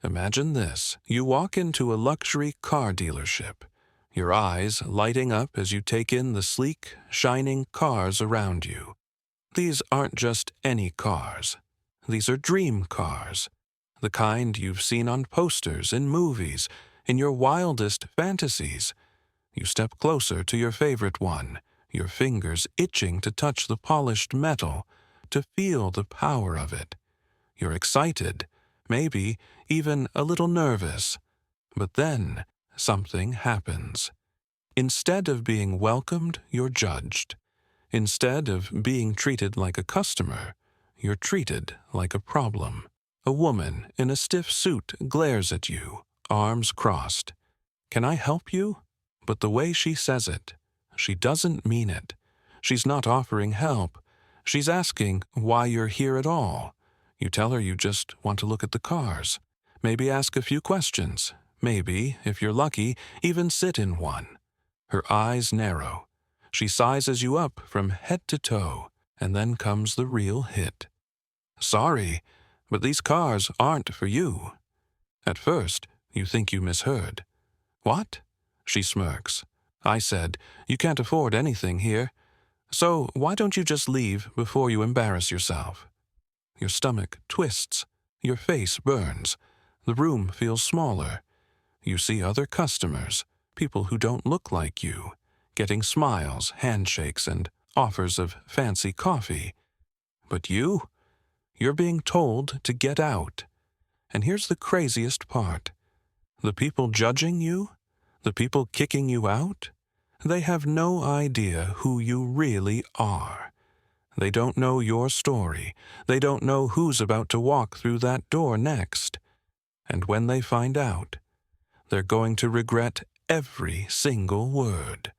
Imagine this. You walk into a luxury car dealership, your eyes lighting up as you take in the sleek, shining cars around you. These aren't just any cars. These are dream cars, the kind you've seen on posters, in movies, in your wildest fantasies. You step closer to your favorite one, your fingers itching to touch the polished metal, to feel the power of it. You're excited, maybe even a little nervous. But then something happens. Instead of being welcomed, you're judged. Instead of being treated like a customer, you're treated like a problem. A woman in a stiff suit glares at you, arms crossed. "Can I help you?" But the way she says it, she doesn't mean it. She's not offering help. She's asking why you're here at all. You tell her you just want to look at the cars. Maybe ask a few questions. Maybe, if you're lucky, even sit in one. Her eyes narrow. She sizes you up from head to toe, and then comes the real hit. "Sorry, but these cars aren't for you." At first, you think you misheard. "What?" She smirks. "I said, you can't afford anything here. So why don't you just leave before you embarrass yourself?" Your stomach twists. Your face burns. The room feels smaller. You see other customers, people who don't look like you, getting smiles, handshakes, and offers of fancy coffee. But you're being told to get out. And here's the craziest part. The people judging you, the people kicking you out, they have no idea who you really are. They don't know your story. They don't know who's about to walk through that door next. And when they find out, they're going to regret every single word.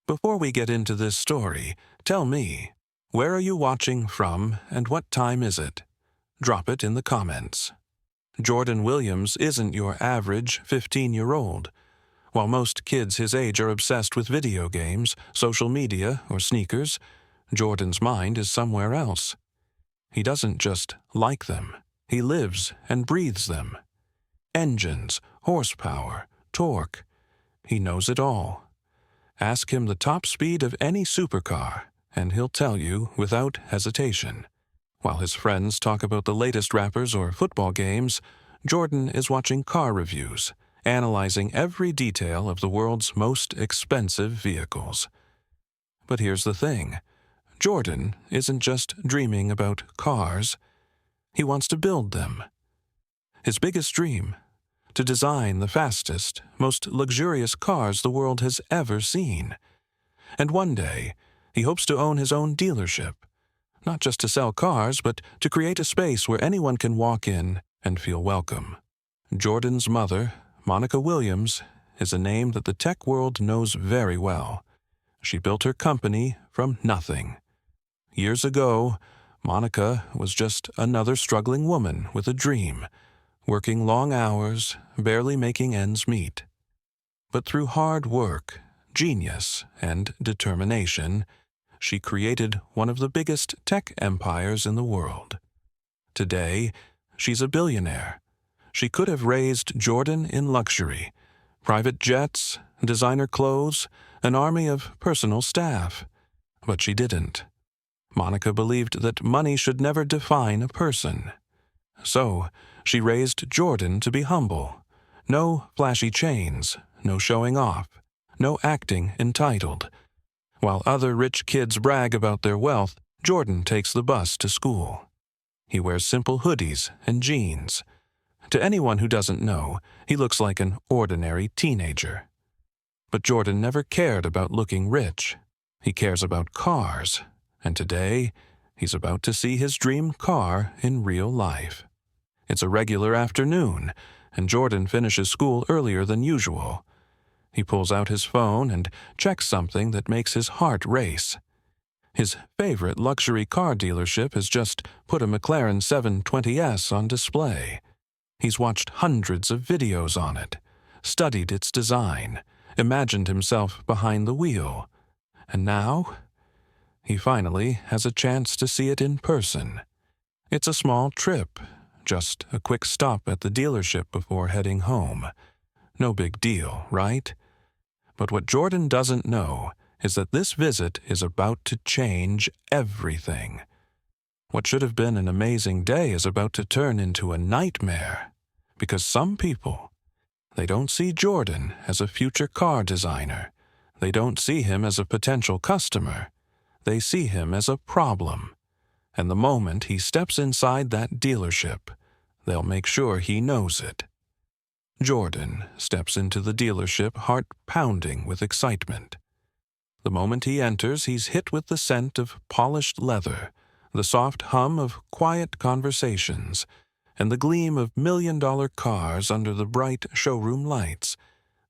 Before we get into this story, tell me, where are you watching from and what time is it? Drop it in the comments. Jordan Williams isn't your average 15-year-old. While most kids his age are obsessed with video games, social media, or sneakers, Jordan's mind is somewhere else. He doesn't just like them. He lives and breathes them. Engines, horsepower, torque. He knows it all. Ask him the top speed of any supercar, and he'll tell you without hesitation. While his friends talk about the latest rappers or football games, Jordan is watching car reviews, analyzing every detail of the world's most expensive vehicles. But here's the thing. Jordan isn't just dreaming about cars. He wants to build them. His biggest dream, to design the fastest, most luxurious cars the world has ever seen. And one day, he hopes to own his own dealership, not just to sell cars, but to create a space where anyone can walk in and feel welcome. Jordan's mother, Monica Williams, is a name that the tech world knows very well. She built her company from nothing. Years ago, Monica was just another struggling woman with a dream, working long hours, barely making ends meet. But through hard work, genius, and determination, she created one of the biggest tech empires in the world. Today, she's a billionaire. She could have raised Jordan in luxury, private jets, designer clothes, an army of personal staff. But she didn't. Monica believed that money should never define a person. So, she raised Jordan to be humble. No flashy chains, no showing off, no acting entitled. While other rich kids brag about their wealth, Jordan takes the bus to school. He wears simple hoodies and jeans. To anyone who doesn't know, he looks like an ordinary teenager. But Jordan never cared about looking rich. He cares about cars, and today, he's about to see his dream car in real life. It's a regular afternoon, and Jordan finishes school earlier than usual. He pulls out his phone and checks something that makes his heart race. His favorite luxury car dealership has just put a McLaren 720S on display. He's watched hundreds of videos on it, studied its design, imagined himself behind the wheel, and now he finally has a chance to see it in person. It's a small trip, Just a quick stop at the dealership before heading home. No big deal, right? But what Jordan doesn't know is that this visit is about to change everything. What should have been an amazing day is about to turn into a nightmare. Because some people, they don't see Jordan as a future car designer. They don't see him as a potential customer. They see him as a problem. And the moment he steps inside that dealership, they'll make sure he knows it. Jordan steps into the dealership, heart pounding with excitement. The moment he enters, he's hit with the scent of polished leather, the soft hum of quiet conversations, and the gleam of million-dollar cars under the bright showroom lights.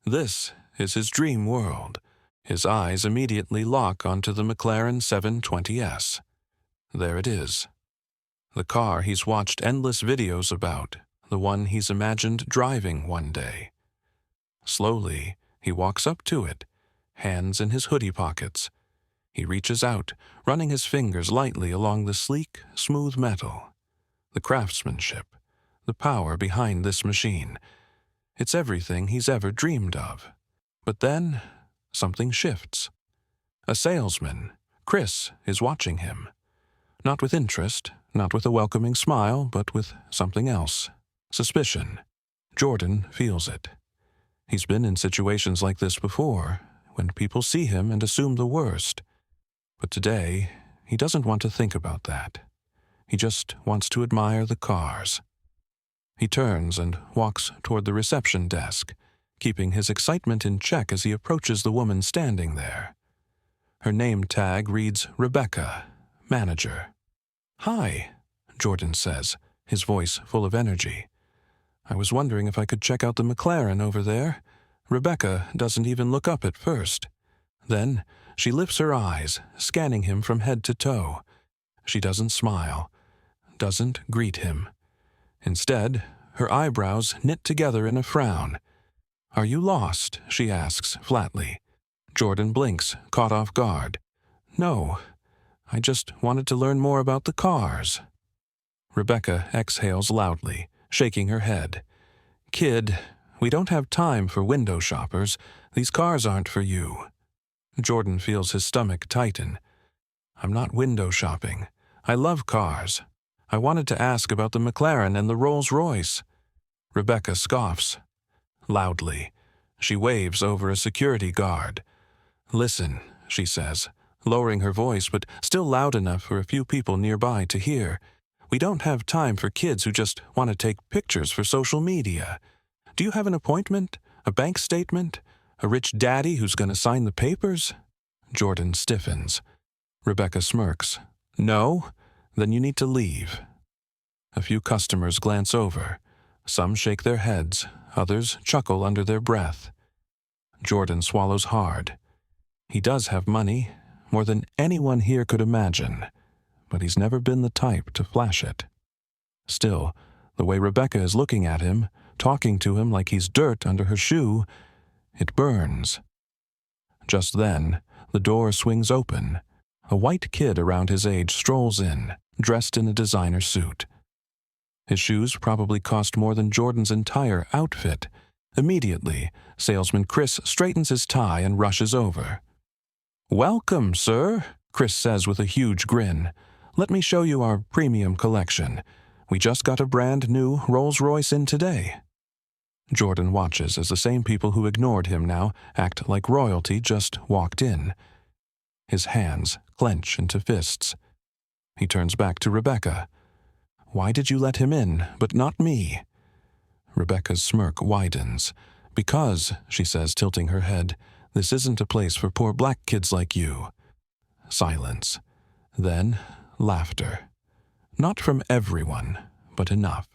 This is his dream world. His eyes immediately lock onto the McLaren 720S. There it is. The car he's watched endless videos about, the one he's imagined driving one day. Slowly, he walks up to it, hands in his hoodie pockets. He reaches out, running his fingers lightly along the sleek, smooth metal. The craftsmanship, the power behind this machine. It's everything he's ever dreamed of. But then, something shifts. A salesman, Chris, is watching him. Not with interest, not with a welcoming smile, but with something else. Suspicion. Jordan feels it. He's been in situations like this before, when people see him and assume the worst. But today, he doesn't want to think about that. He just wants to admire the cars. He turns and walks toward the reception desk, keeping his excitement in check as he approaches the woman standing there. Her name tag reads Rebecca, manager. "Hi," Jordan says, his voice full of energy. "I was wondering if I could check out the McLaren over there." Rebecca doesn't even look up at first. Then she lifts her eyes, scanning him from head to toe. She doesn't smile, doesn't greet him. Instead, her eyebrows knit together in a frown. "Are you lost?" she asks flatly. Jordan blinks, caught off guard. "No, I just wanted to learn more about the cars." Rebecca exhales loudly, shaking her head. "Kid, we don't have time for window shoppers. These cars aren't for you." Jordan feels his stomach tighten. "I'm not window shopping. I love cars. I wanted to ask about the McLaren and the Rolls-Royce." Rebecca scoffs. Loudly, she waves over a security guard. "Listen," she says, lowering her voice but still loud enough for a few people nearby to hear. "We don't have time for kids who just want to take pictures for social media. Do you have an appointment? A bank statement? A rich daddy who's going to sign the papers?" Jordan stiffens. Rebecca smirks. "No? Then you need to leave." A few customers glance over. Some shake their heads, others chuckle under their breath. Jordan swallows hard. He does have money, more than anyone here could imagine, but he's never been the type to flash it. Still, the way Rebecca is looking at him, talking to him like he's dirt under her shoe, it burns. Just then, the door swings open. A white kid around his age strolls in, dressed in a designer suit. His shoes probably cost more than Jordan's entire outfit. Immediately, salesman Chris straightens his tie and rushes over. "Welcome, sir," Chris says with a huge grin. "Let me show you our premium collection. We just got a brand new Rolls-Royce in today." Jordan watches as the same people who ignored him now act like royalty just walked in. His hands clench into fists. He turns back to Rebecca. "Why did you let him in, but not me?" Rebecca's smirk widens. "Because," she says, tilting her head, "this isn't a place for poor black kids like you." Silence. Then, laughter. Not from everyone, but enough.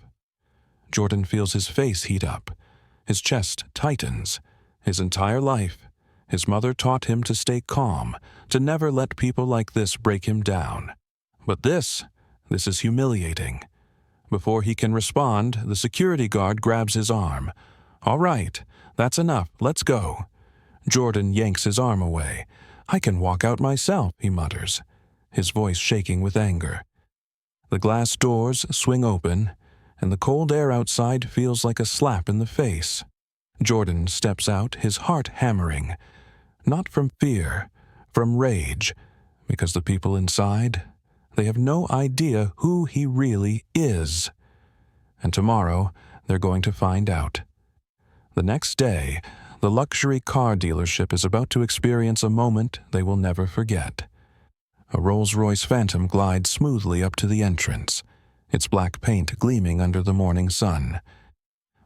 Jordan feels his face heat up. His chest tightens. His entire life, his mother taught him to stay calm, to never let people like this break him down. But this is humiliating. Before he can respond, the security guard grabs his arm. "All right, that's enough, let's go." Jordan yanks his arm away. "I can walk out myself," he mutters, his voice shaking with anger. The glass doors swing open, and the cold air outside feels like a slap in the face. Jordan steps out, his heart hammering, not from fear, from rage, because the people inside, they have no idea who he really is. And tomorrow, they're going to find out. The next day, the luxury car dealership is about to experience a moment they will never forget. A Rolls-Royce Phantom glides smoothly up to the entrance, its black paint gleaming under the morning sun.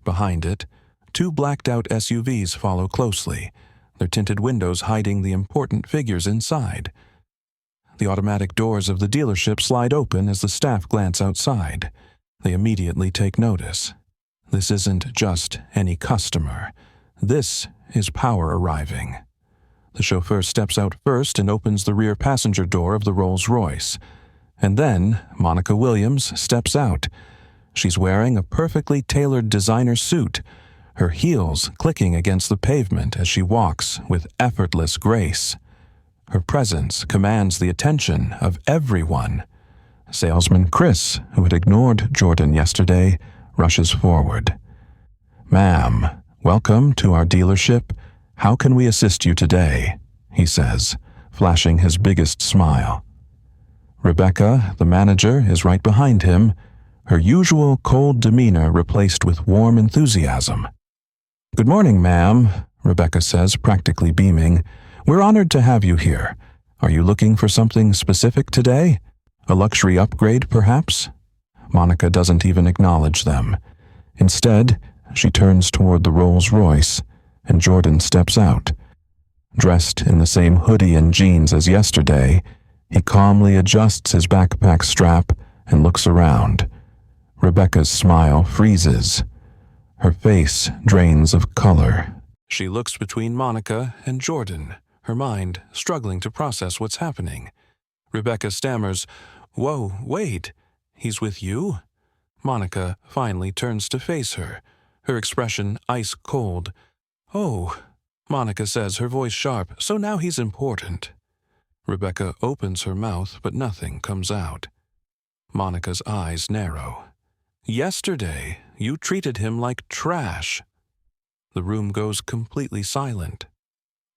Behind it, two blacked-out SUVs follow closely, their tinted windows hiding the important figures inside. The automatic doors of the dealership slide open as the staff glance outside. They immediately take notice. This isn't just any customer. This is power arriving. The chauffeur steps out first and opens the rear passenger door of the Rolls-Royce. And then Monica Williams steps out. She's wearing a perfectly tailored designer suit, her heels clicking against the pavement as she walks with effortless grace. Her presence commands the attention of everyone. Salesman Chris, who had ignored Jordan yesterday, rushes forward. "Ma'am, welcome to our dealership. How can we assist you today?" he says, flashing his biggest smile. Rebecca, the manager, is right behind him, her usual cold demeanor replaced with warm enthusiasm. "Good morning, ma'am," Rebecca says, practically beaming. "We're honored to have you here. Are you looking for something specific today? A luxury upgrade, perhaps?" Monica doesn't even acknowledge them. Instead, she turns toward the Rolls-Royce, and Jordan steps out. Dressed in the same hoodie and jeans as yesterday, he calmly adjusts his backpack strap and looks around. Rebecca's smile freezes. Her face drains of color. She looks between Monica and Jordan, her mind struggling to process what's happening. Rebecca stammers, "Whoa, wait, he's with you?" Monica finally turns to face her, her expression ice cold. "Oh," Monica says, her voice sharp, "so now he's important." Rebecca opens her mouth, but nothing comes out. Monica's eyes narrow. "Yesterday, you treated him like trash." The room goes completely silent.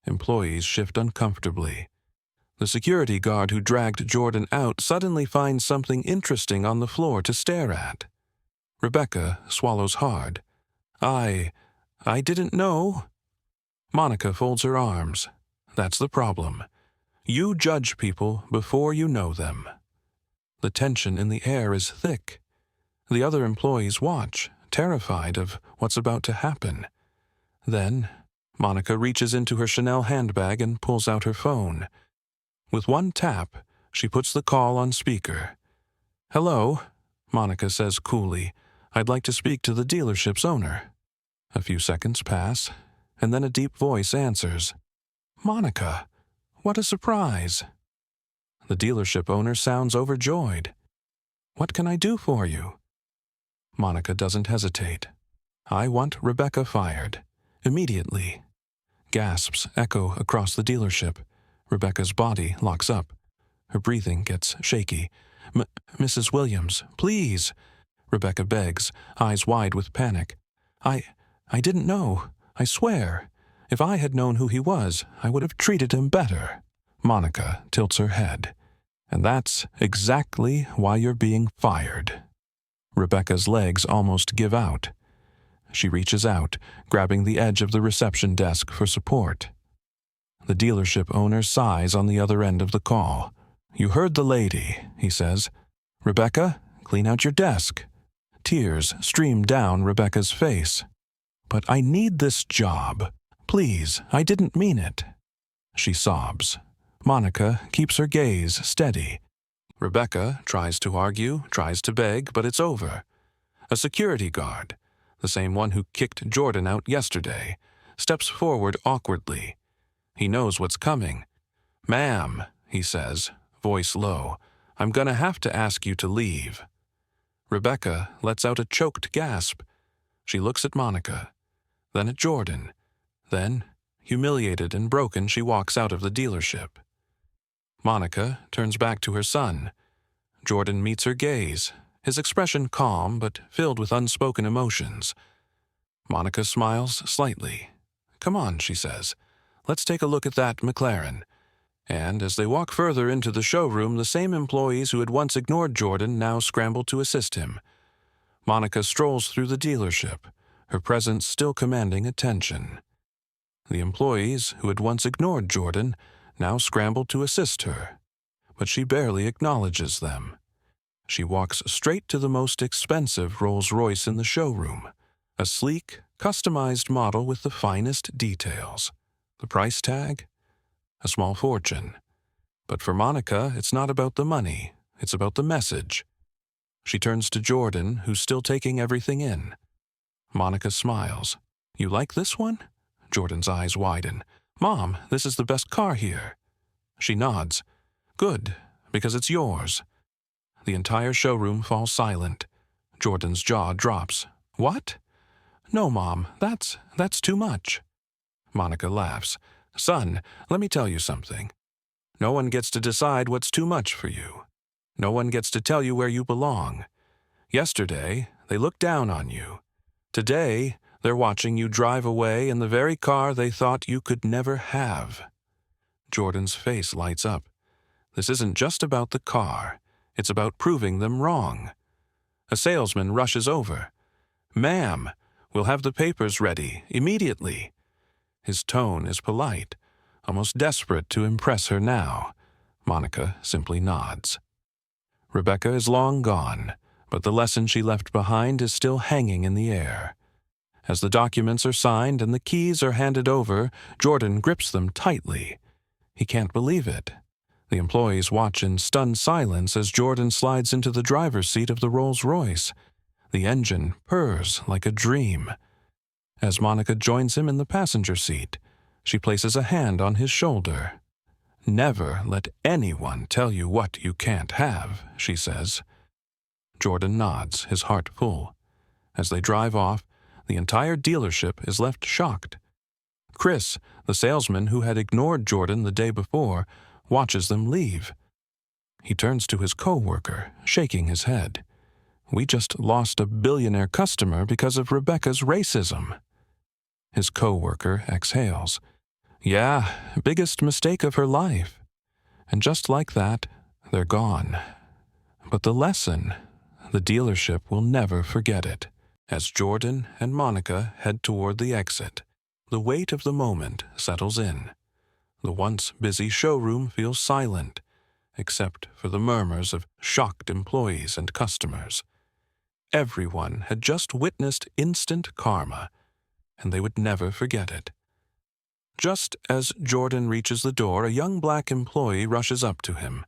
Employees shift uncomfortably. The security guard who dragged Jordan out suddenly finds something interesting on the floor to stare at. Rebecca swallows hard. I didn't know." Monica folds her arms. "That's the problem. You judge people before you know them." The tension in the air is thick. The other employees watch, terrified of what's about to happen. Then, Monica reaches into her Chanel handbag and pulls out her phone. With one tap, she puts the call on speaker. "Hello," Monica says coolly. "I'd like to speak to the dealership's owner." A few seconds pass, and then a deep voice answers. "Monica, what a surprise." The dealership owner sounds overjoyed. "What can I do for you?" Monica doesn't hesitate. "I want Rebecca fired. Immediately." Gasps echo across the dealership. Rebecca's body locks up. Her breathing gets shaky. Mrs. Williams, please," Rebecca begs, eyes wide with panic. I didn't know. I swear. If I had known who he was, I would have treated him better." Monica tilts her head. "And that's exactly why you're being fired." Rebecca's legs almost give out. She reaches out, grabbing the edge of the reception desk for support. The dealership owner sighs on the other end of the call. "You heard the lady," he says. "Rebecca, clean out your desk." Tears stream down Rebecca's face. "But I need this job. Please, I didn't mean it." She sobs. Monica keeps her gaze steady. Rebecca tries to argue, tries to beg, but it's over. A security guard, the same one who kicked Jordan out yesterday, steps forward awkwardly. He knows what's coming. "Ma'am," he says, voice low, "I'm gonna have to ask you to leave." Rebecca lets out a choked gasp. She looks at Monica, then at Jordan. Then, humiliated and broken, she walks out of the dealership. Monica turns back to her son. Jordan meets her gaze, his expression calm but filled with unspoken emotions. Monica smiles slightly. "Come on," she says. "Let's take a look at that McLaren." And as they walk further into the showroom, the same employees who had once ignored Jordan now scramble to assist him. Monica strolls through the dealership, her presence still commanding attention. The employees who had once ignored Jordan now scramble to assist her, but she barely acknowledges them. She walks straight to the most expensive Rolls-Royce in the showroom, a sleek, customized model with the finest details. The price tag? A small fortune. But for Monica, it's not about the money, it's about the message. She turns to Jordan, who's still taking everything in. Monica smiles. "You like this one?" Jordan's eyes widen. "Mom, this is the best car here." She nods. "Good, because it's yours." The entire showroom falls silent. Jordan's jaw drops. "What?" "No, Mom, that's too much." Monica laughs. "Son, let me tell you something. No one gets to decide what's too much for you. No one gets to tell you where you belong. Yesterday, they looked down on you. Today, they're watching you drive away in the very car they thought you could never have." Jordan's face lights up. This isn't just about the car. It's about proving them wrong. A salesman rushes over. "Ma'am, we'll have the papers ready, immediately." His tone is polite, almost desperate to impress her now. Monica simply nods. Rebecca is long gone, but the lesson she left behind is still hanging in the air. As the documents are signed and the keys are handed over, Jordan grips them tightly. He can't believe it. The employees watch in stunned silence as Jordan slides into the driver's seat of the Rolls-Royce. The engine purrs like a dream. As Monica joins him in the passenger seat, she places a hand on his shoulder. "Never let anyone tell you what you can't have," she says. Jordan nods, his heart full. As they drive off, the entire dealership is left shocked. Chris, the salesman who had ignored Jordan the day before, watches them leave. He turns to his co-worker, shaking his head. "We just lost a billionaire customer because of Rebecca's racism." His co-worker exhales. "Yeah, biggest mistake of her life." And just like that, they're gone. But the lesson, the dealership will never forget it. As Jordan and Monica head toward the exit, the weight of the moment settles in. The once busy showroom feels silent, except for the murmurs of shocked employees and customers. Everyone had just witnessed instant karma, and they would never forget it. Just as Jordan reaches the door, a young black employee rushes up to him.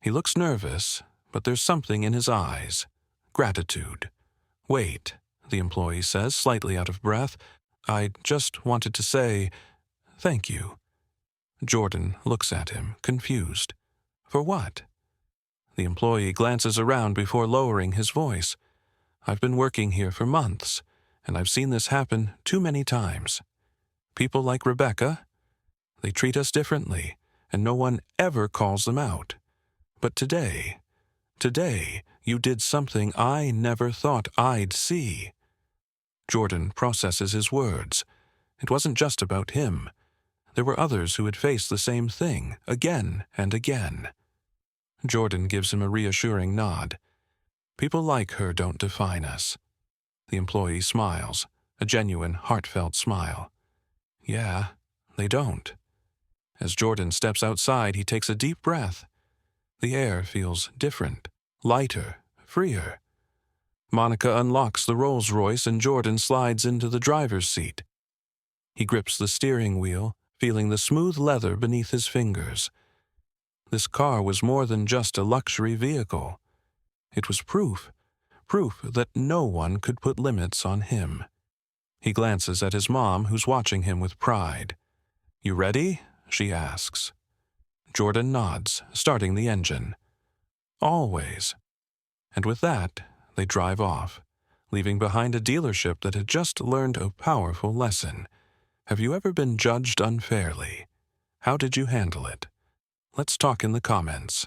He looks nervous, but there's something in his eyes. Gratitude. "Wait," the employee says, slightly out of breath. "I just wanted to say thank you." Jordan looks at him, confused. "For what?" The employee glances around before lowering his voice. "I've been working here for months, and I've seen this happen too many times. People like Rebecca, they treat us differently, and no one ever calls them out. But today, you did something I never thought I'd see." Jordan processes his words. It wasn't just about him. There were others who had faced the same thing, again and again. Jordan gives him a reassuring nod. "People like her don't define us." The employee smiles, a genuine, heartfelt smile. "Yeah, they don't." As Jordan steps outside, he takes a deep breath. The air feels different, lighter, freer. Monica unlocks the Rolls-Royce and Jordan slides into the driver's seat. He grips the steering wheel, feeling the smooth leather beneath his fingers. This car was more than just a luxury vehicle. It was proof that no one could put limits on him. He glances at his mom, who's watching him with pride. "You ready?" she asks. Jordan nods, starting the engine. "Always." And with that, they drive off, leaving behind a dealership that had just learned a powerful lesson. Have you ever been judged unfairly? How did you handle it? Let's talk in the comments.